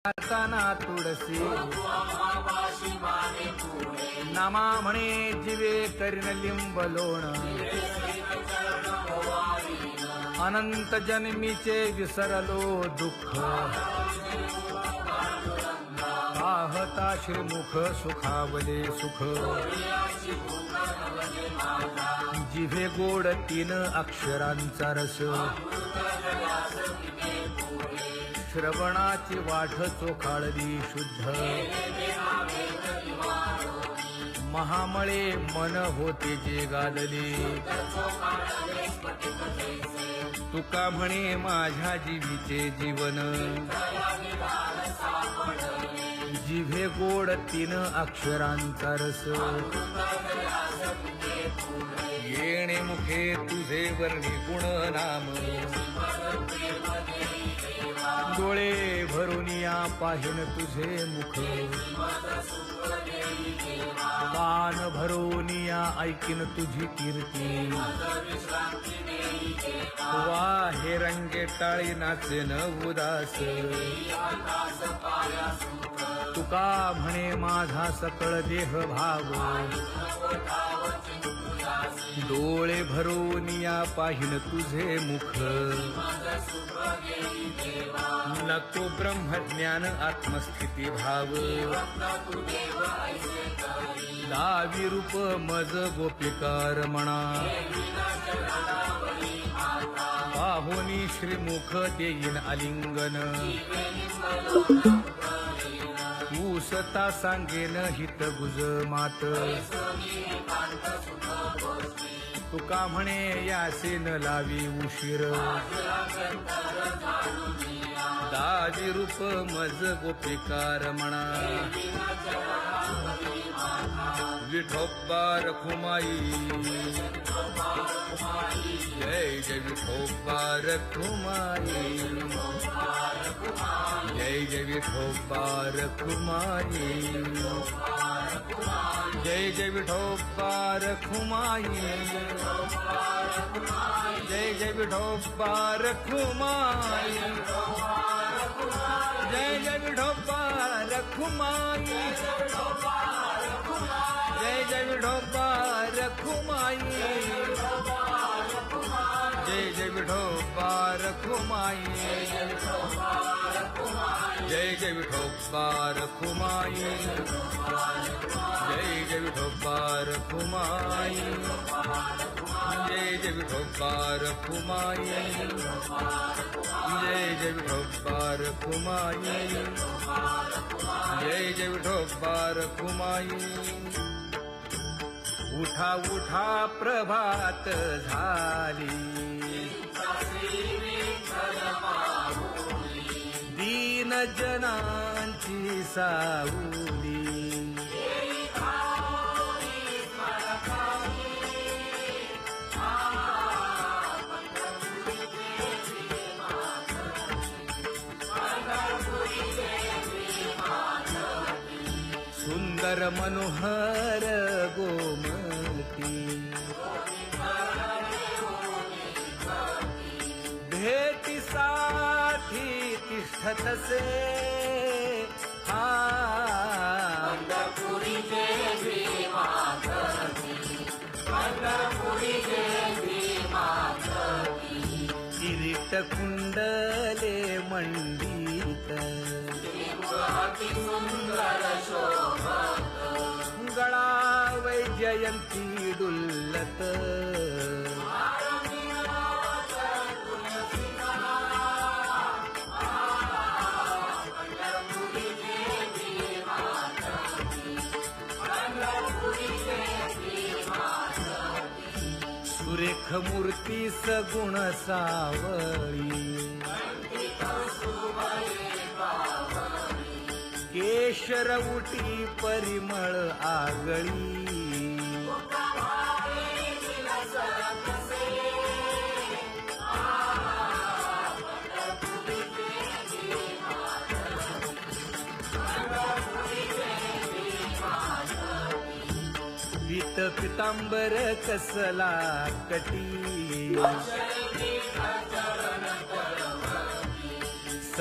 ताना तुळसी नामा म्हणे जीवे करीन लिंब लोण अनंत जन्मीचे विसरलो दुःख पाहता श्रीमुख सुखावले सुख जिभे गोड 3 अक्षरांचा रस श्रवणाची वाढ चोखाळली शुद्ध महामळे मन होते जे गादले तुका म्हणे माझ्या जीवीचे जीवन जिभे गोड 3 अक्षरांचा रस येणे मुखे तुझे वर्णी गुण नाम डोळे भरून या पाहिन तुझे मुख कान भरून या ऐकिन तुझी कीर्ती वा हे रंगे टाळी नाचेन उदास तुका म्हणे माझा सकळ देह भाव डोळे भरून या पाहिन तुझे मुख नको ब्रह्मज्ञान आत्मस्थिती भाव दावी रूप मज गोपिकार म्हणा पाहुनी श्रीमुख देईन आलिंगन ऊसता सांगेन हित गुज मात तुका म्हणे यासे न लावी उशीर दावी रूप मज गोपिकार म्हणा विठोबा रखुमाई जय जय विठोबा रखुमाई जय जय विठोबा रखुमाई जय जय विठोबा रखुमाई जय जय विठोबा रखुमाई जय जय विठोबा रखुमाई जय जय विठोबा रखुमाई जय जय विठोबा रखुमाई जय जय विठोबा रखुमाई जय जय विठोबा रखुमाई जय जय विठोबा रखुमाई जय जय विठोबा रखुमाई जय जय विठोबा रखुमाई उठा उठा प्रभात झाली दीन जनांची सावली सुंदर मनोहर गोमती भेटीसाठी तिष्ठतसे किरीट कुंडले मंडित गळा वैजयंती डुल्लत सुरेख मूर्ती सगुण सावळी केशर उटी परिमळ आगळी पीत पितांबर कसला कटी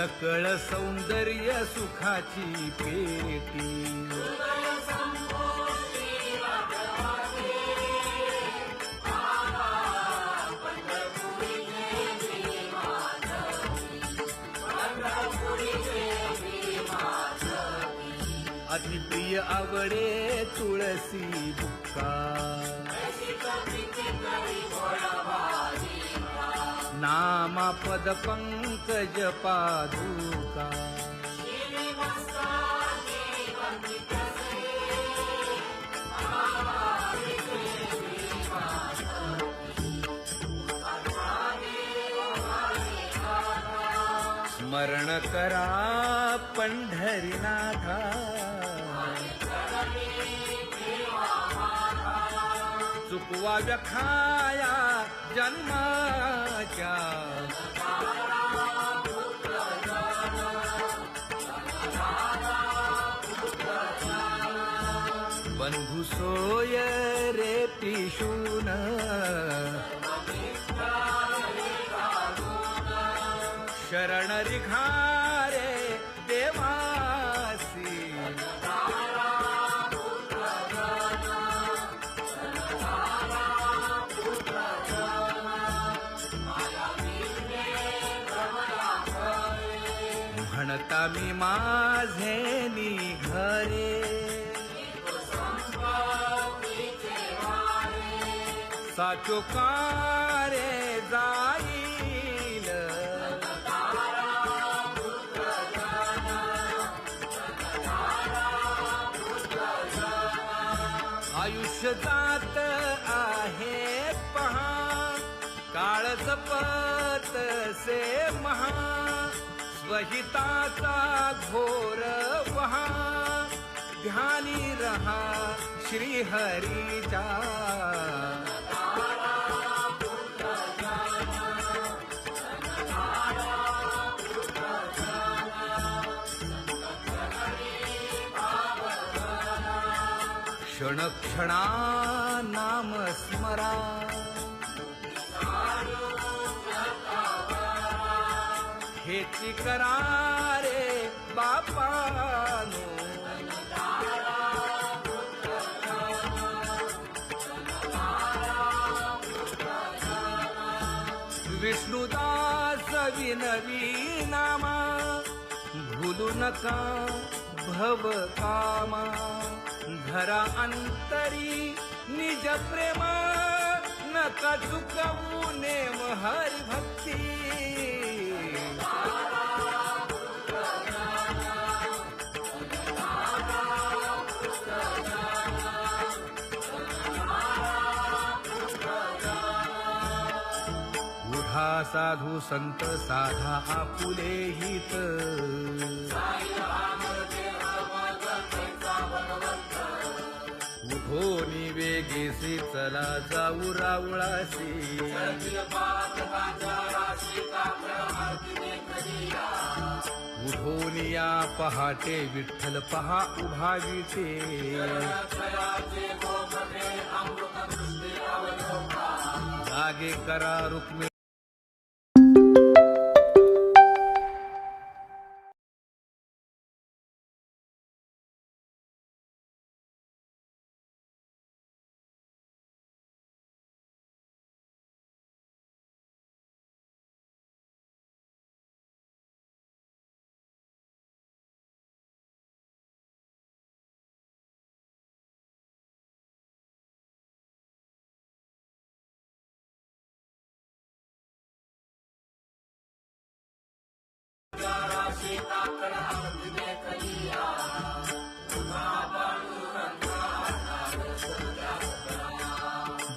सकळ सौंदर्य सुखाची पेटी अतिप्रिय आवडे तुळसी बुक्का नामा पद पंकज पादुका स्मरण करा पंढरीनाथा चुकवा व्यखाया जन्माच्या बंधू सोय रे पिशून शरण रिघारे देवासी म्हणता मी माझे निघरे साचो कारे जाईल आयुष्य जात आहे पहा काळ जपत से महा स्वहिताचा घोर वहा ध्यानी रहा श्री हरीचा क्षण क्षणा नाम स्मरा हेची करारे बापानो विष्णुदास विनवी नामा भूलू नका भव कामा धरा अंतरी निज प्रेम नका चुकवू नेम हरि भक्ती उठा साधू संत साधा आपुले हित उठोनी वेगेसी चला जाऊ रावळासी उठोनी या पहाटे विठ्ठल पहा उभा विटे जागे करा रुक्मिणी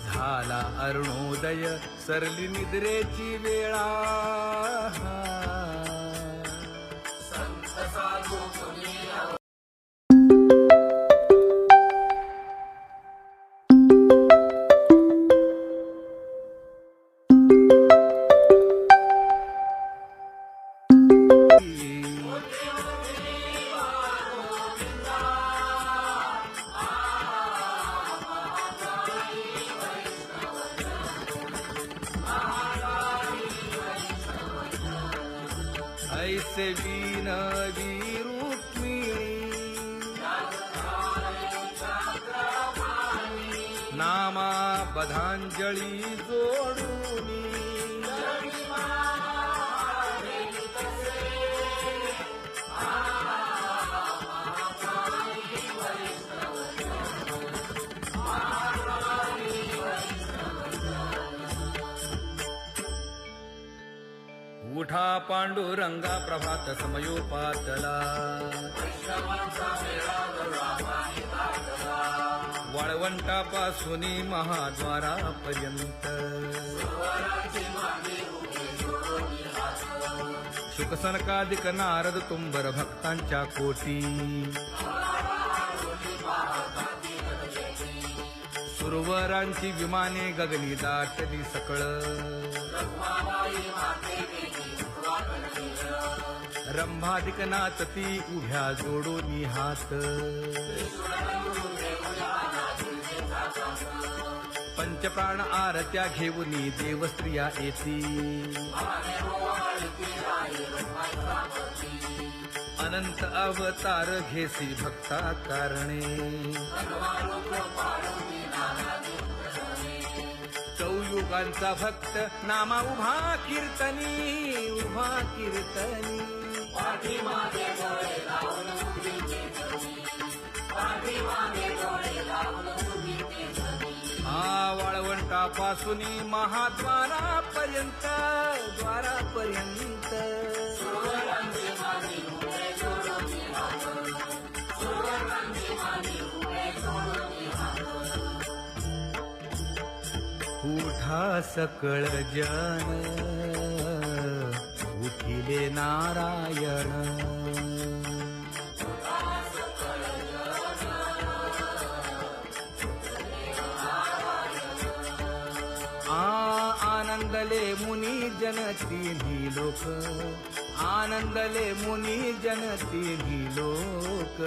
झाला अरुणोदय सरली निद्रेची वेळा तसे विनवी रुक्मिणी नामा बधांजळी जोडूनी उठा पांडुरंगा प्रभात समयोपातला वाळवंटापासून महाद्वारापर्यंत शुकसनकादिक नारद तुंबर भक्तांच्या कोटी सुरवरांची विमाने गगनी दाटली सकळ रंभादिक नाचती उभ्या जोडोनी हात पंचप्राण आरत्या घेऊनी देवस्त्रिया येती अनंत अवतार घेसी भक्ता कारणे चौयुगांचा भक्त नामा उभा कीर्तनी उभा कीर्तनी वाळवंटापासून महाद्वारापर्यंत द्वारापर्यंत उठा सकळ जन उठिले नारायण आनंदले मुनी जन तिन्ही लोक आनंदले मुनी जन तिन्ही लोक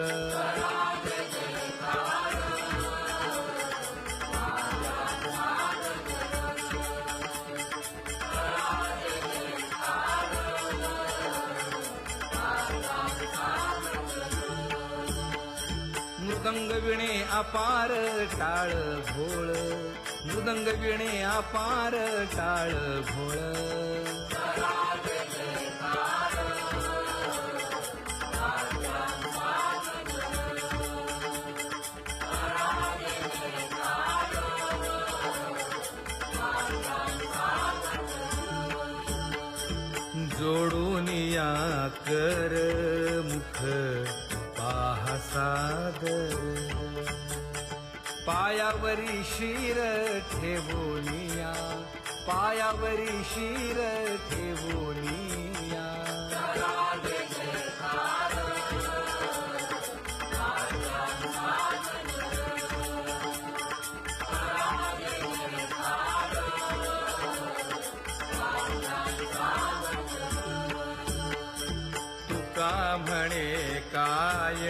मृदंग विणे अपार टाळ भोळ मृदंग विणे अपार टाळ भोळ जोडून या कर मुख पाहा सादर पायावरी शिर ठेवोनिया पायावरी शिर ठेवोनिया तुका म्हणे काय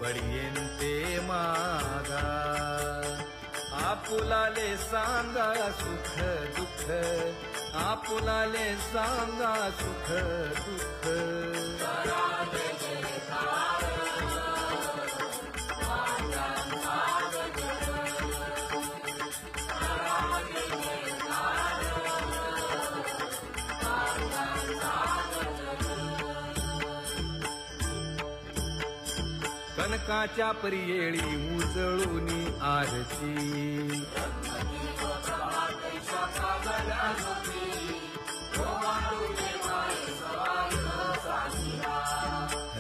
पडियेंते मागा आपुलाले सांगा सुख दुःख आपुलाले सांगा सुख दुःख कनकाच्या परियेळी उजळूनी आरती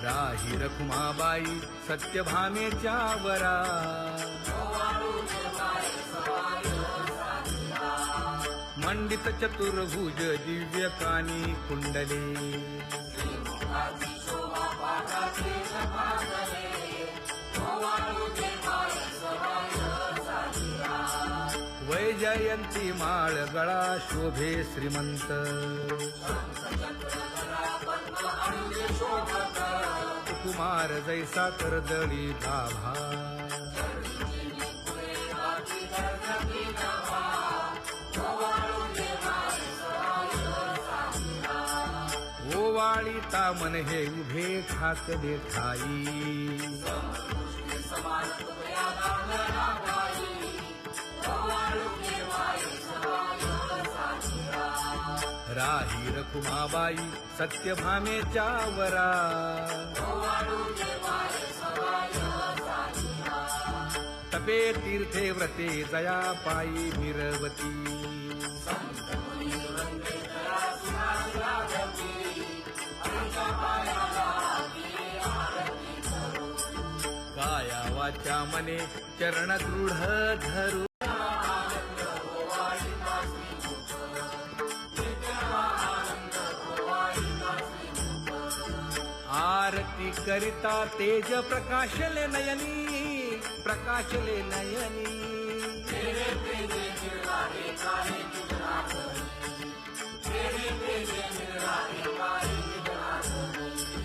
राही रखुमाबाई सत्यभामेच्या वरा मंडित चतुर्भुज दिव्य कानी कुंडले वैजयंती माळ गळा शोभे श्रीमंत कुमार जैसा करदळी गाभा आता मन हे उभे ठाकले ठाई राही रखुमाबाई सत्यभामेच्या वरा तपे तीर्थे व्रते जया पायी मिरवती काया वाचा मने चरण दृढ धरू आरती करिता तेज प्रकाशले नयनी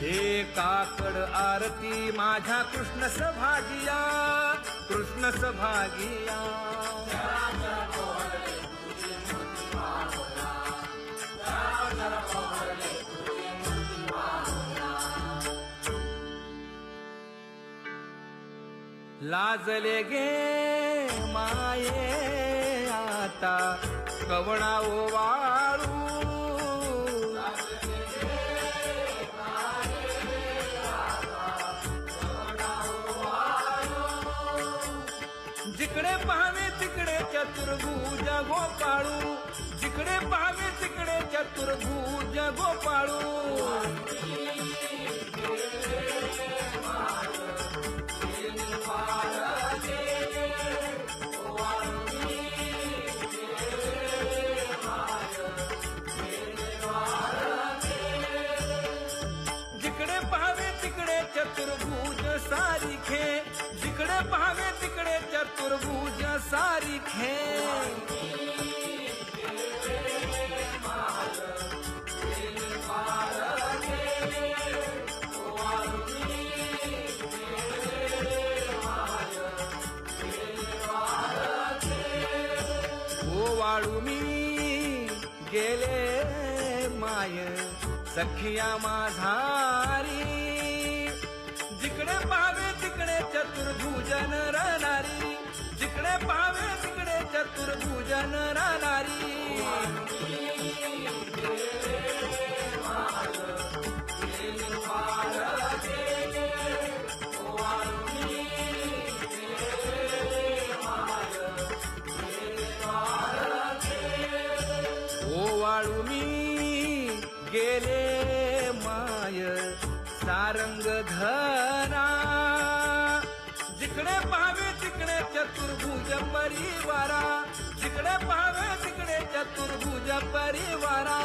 हे काकड आरती माझ्या कृष्ण सभागिया लाजले गे माये आता कवणा ओवाळू जिकडे पाहावे तिकडे चतुर्भुज गोपाळू जिकडे पाहावे तिकडे चतुर्भुज गोपाळू जिकडे पाहावे तिकडे चतुर्भुज सारिखे जिकडे पाहावे तिकडे चतुर्भुज सारिखे ओवाळू मी गेले माय सखिया माझारी जिकडे पाहावे तिकडे चतुर्भुज नरनारी जिकडे पाहावे तिकडे चतुर्भुज नरनारी ओवाळू मी गेले माय सारंग धना जिकडे पाहावे तिकडे चतुर्भुज परिवारा जिकडे पाहावे तिकडे चतुर्भुज परिवारा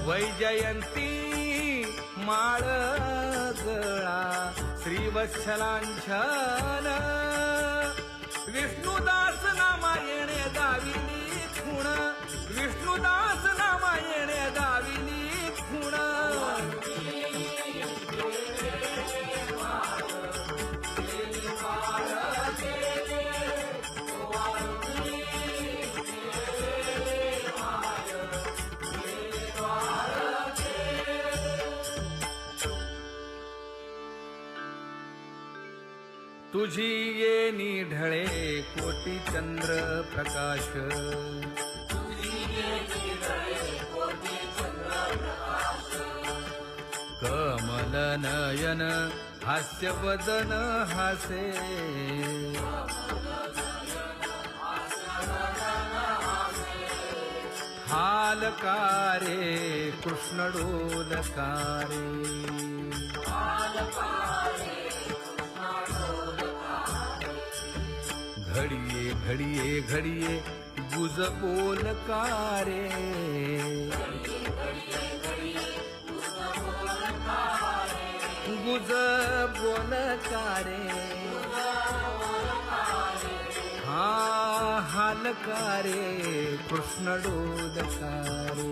वैजयंती माळ गळा श्रीवत्सलांछन विष्णुदास नामायणे दाविली खूण विष्णुदास नामायणे दाविली खूण तुझी येणी ढळे कोटी चंद्र प्रकाश कमल नयन हास्य वदन हासे हालकारे कृष्ण डोलकारे घडिये घडिये घडिये गुज बोलकारे गुज बोलकारे हा हालकारे कृष्ण डोलकारे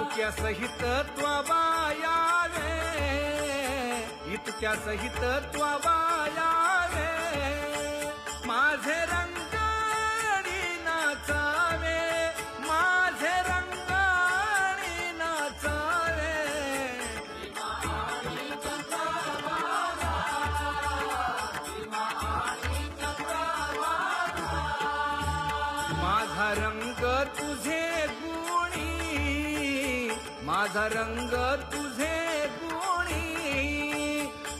इतक्या सहित त्वबायावे, इतक्या सहित त्वबायावे, माझे रंगाणी नाचावे, माझे रंगाणी नाचावे. माझा रंग तुझे गुणी, माझा रंग तुझे गुणी,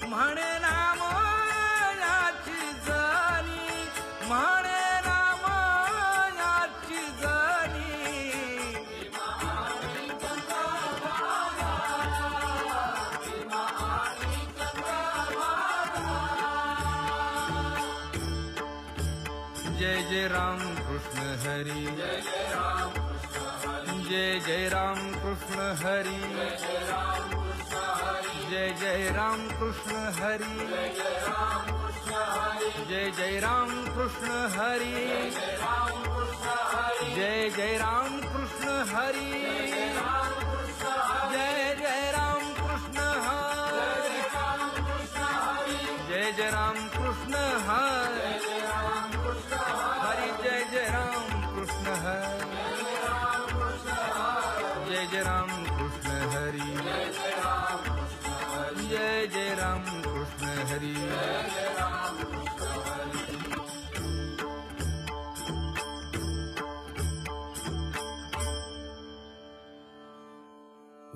म्हणे नाम याची जाणी, म्हणे नाम याची जाणी. जय जय राम कृष्ण हरी, जय जय राम कृष्ण हरी, जय जय राम कृष्ण हरी, जय जय राम कृष्ण हरी, जय जय राम कृष्ण हरी, जय जय राम कृष्ण हरी, जय जय राम कृष्ण हरी, जय जय राम कृष्ण हरी, हरि जय जय राम कृष्ण हरी, जय जय राम कृष्ण हरी, जय जय राम कृष्ण हरी.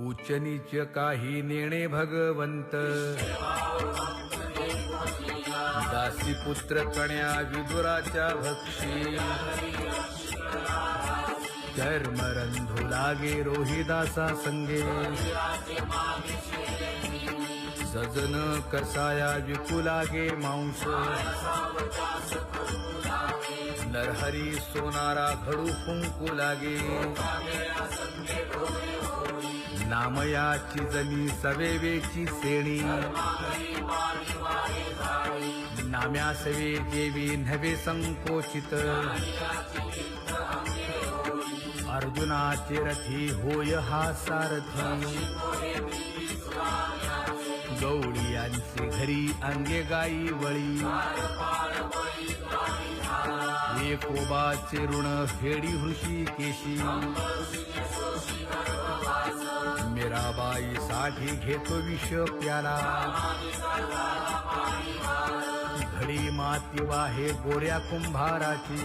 उच्च नीच काही नेणे भगवंत, दासी पुत्र कण्या विदुराच्या भक्षी, कर्मरंधू लागे रोहिदासा संगे, सजन कसाया विपुलागे मांस, नरहरी सोनारा घडू फुंकू लागे, नामयाची जमी सवेवेची सेणी, नाम्यासवे देवी नव्हे संकोचित, अर्जुनाचे रथी होय हा सारथी, गवळीयांचे घरी अंगे गाई वळी, एकोबाचे ऋण फेडी हृषीकेशी, मीराबाई साठी घेतो विष प्याला, घडी माती वाहे गोऱ्या कुंभाराची,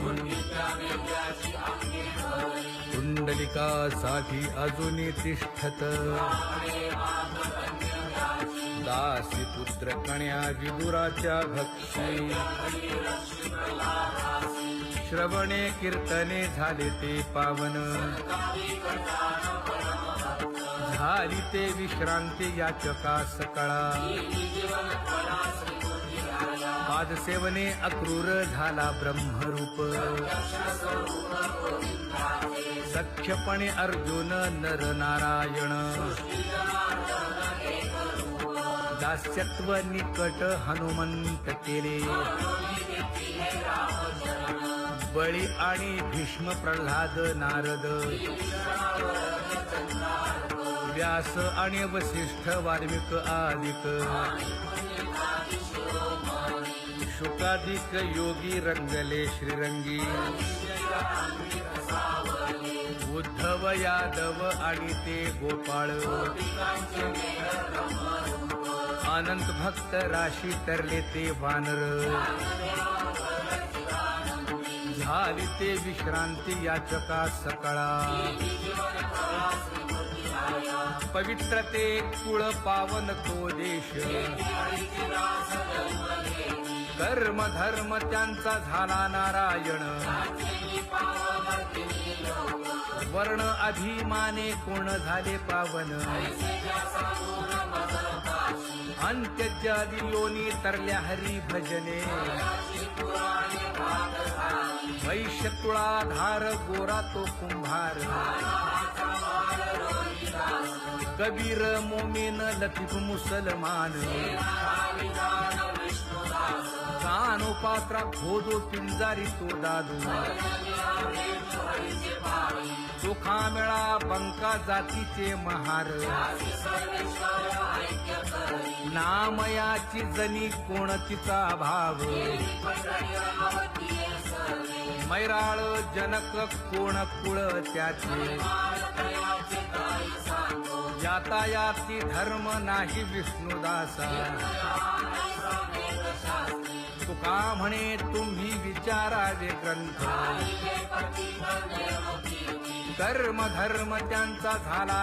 कुंडलिकासाठी अजूनही तिष्ठत, दासी पुत्र कण्या विदुराच्या भक्षी, श्रवणे कीर्तने झाले ते पावन, झाली ते विश्रांती याचका सकळा, पादसेवने अक्रूर झाला ब्रह्मरूप, सख्यपणे अर्जुन नर नारायण, दास्यत्व निकट हनुमंत केले, बळी आणि भीष्म प्रल्हाद नारद, व्यास आणि वसिष्ठ वाल्मिक आदिक, शुकादिक योगी रंगले श्रीरंगी, उद्धव यादव आणि ते गोपाळ, अनंत भक्त राशी तरले ते वानर, झाली ते विश्रांती याचका सकळा, पवित्रते कुळ पावन तो देश, कर्म धर्म त्यांचा झाला नारायण, वर्ण अभिमाने कोण झाले पावन, अंत्यजादी योनी तरल्या हरी भजने, वैश्य तुळाधार गोरा तो कुंभार, कबीर मोमीन लतीफ मुसलमान, कानोपात्रा खोदो पिंजारी तो दादू, तो सुखामेळा बंका जातीचे महार नामयाची जनी कोण तिचा भाव मैराळ जनक कोण कुळ त्याचे यातायाती धर्म नाही विष्णुदासा तुका म्हणे तुम्ही विचारावे ग्रंथ कर्म धर्म त्यांचा झाला